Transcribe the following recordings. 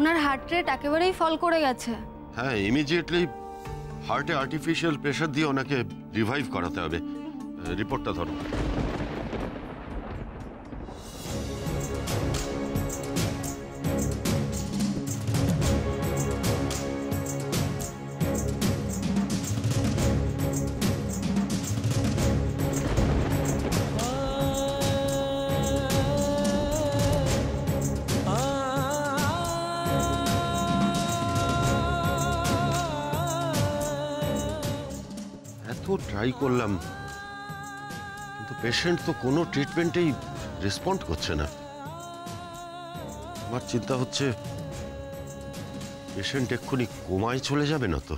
ওনার heart rate একেবারেই ফল করে গেছে। হ্যাঁ, ইমিডিয়েটলি হার্টে আর্টিফিশিয়াল প্রেশার দিয়ে ওনাকে রিভাইভ করাতে হবে। রিপোর্টটা ধরো। ট্রাই করলাম, কিন্তু পেশেন্ট তো কোনো ট্রিটমেন্টেই রেসপন্ড করছে না। আমার চিন্তা হচ্ছে পেশেন্ট এক্ষুনি কোমায় চলে যাবে না তো?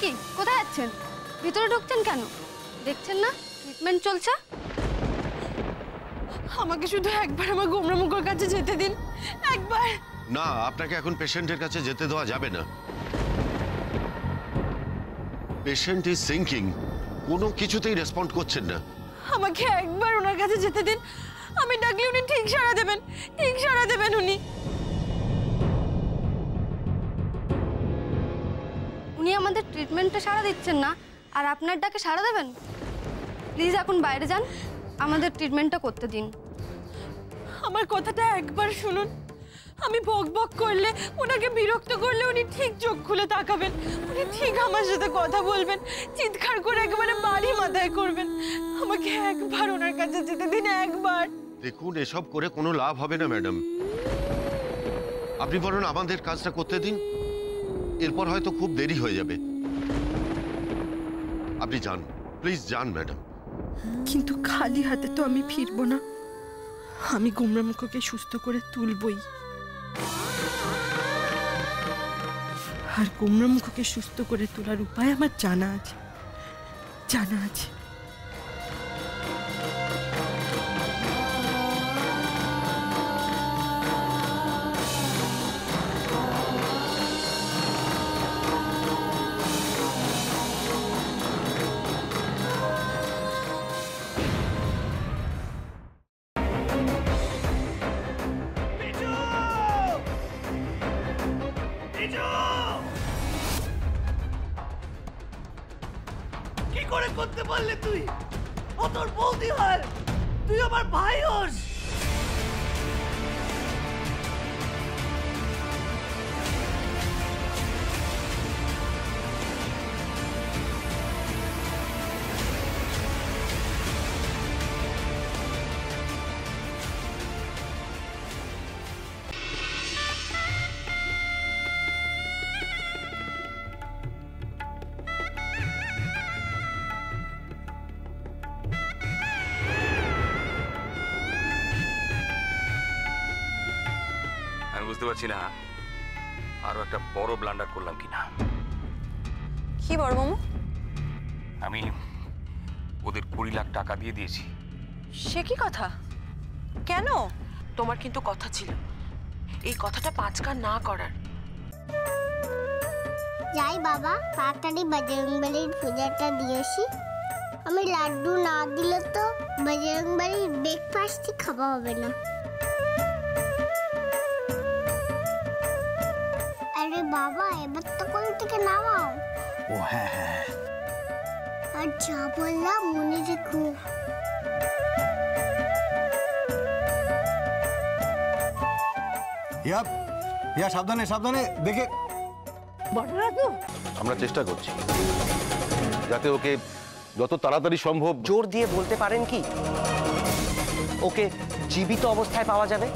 কি কোথায় যাচ্ছেন? ভিতরে ঢুকছেন কেন? দেখছেন না ট্রিটমেন্ট চলছে? আমাকে শুধু একবার আমার গোমরামুখের কাছে যেতে দিন, একবার। না, আপনাকে এখন পেশেন্টের কাছে যেতে দেওয়া যাবে না। পেশেন্ট ইজ সিঙ্কিং, কোনো কিছুতেই রেসপন্ড করছেন না। আমাকে একবার ওনার কাছে যেতে দিন, আমি ডাকলে উনি ঠিক সাড়া দেবেন, ঠিক সাড়া দেবেন উনি। উনি আমাদের ট্রিটমেন্টে সাড়া দিচ্ছেন না, আর আপনার ডাকে সাড়া দেবেন? প্লিজ এখন বাইরে যান, আমাদের ট্রিটমেন্টটা করতে দিন। আমার কথাটা একবার শুনুন। আমি বক বক করলে, ওনাকে বিরক্ত করলে উনি ঠিক চোখ খুলে তাকাবেন, উনি ঠিক আমার সাথে কথা বলবেন, চিৎকার করে একেবারে বাড়ি মাথায় করবেন। আমাকে একবার ওনার কাছে যেতে দিন, একবার। দেখুন, এসব করে কোনো লাভ হবে না ম্যাডাম। আপনি বলুন আমাদের কাজটা করতে দিন, এরপর হয়তো খুব দেরি হয়ে যাবে। আপনি যান, প্লিজ যান ম্যাডাম। কিন্তু খালি হাতে তো আমি ফিরবো না, আমি গোমরামুখকে সুস্থ করে তুলবই। আর গোমরামুখকে সুস্থ করে তোলার উপায় আমার জানা আছে, জানা আছে। কি করে করতে পারলে তুই? ও তোর বৌদি হয়, তুই আমার ভাই হোস। বুঝতে পারছি না আরো একটা বড় ব্লান্ডার করলাম কিনা। কি বড় মামু? আমি ওদের 20 লাখ টাকা দিয়ে দিয়েছি। সে কি কথা? কেন? তোমার কিন্তু কথা ছিল এই কথাটা 5 কান না করার। যাই বাবা, তাড়াতাড়ি বজরংবলীর পূজাটা দিয়েছি। আমি লাড্ডু না দিলে তো বজরংবলীর ব্রেকফাস্টই খাওয়া হবে না। আরে বাবা, এবার তো কোল থেকে নামাও। ও হ্যাঁ হ্যাঁ, আর যা বললাম মনে রেখো। ইয়া সাবধানে সাবধানে দেখে। আমরা চেষ্টা করছি যাতে ওকে যত তাড়াতাড়ি সম্ভব। জোর দিয়ে বলতে পারেন কি ওকে জীবিত অবস্থায় পাওয়া যাবে?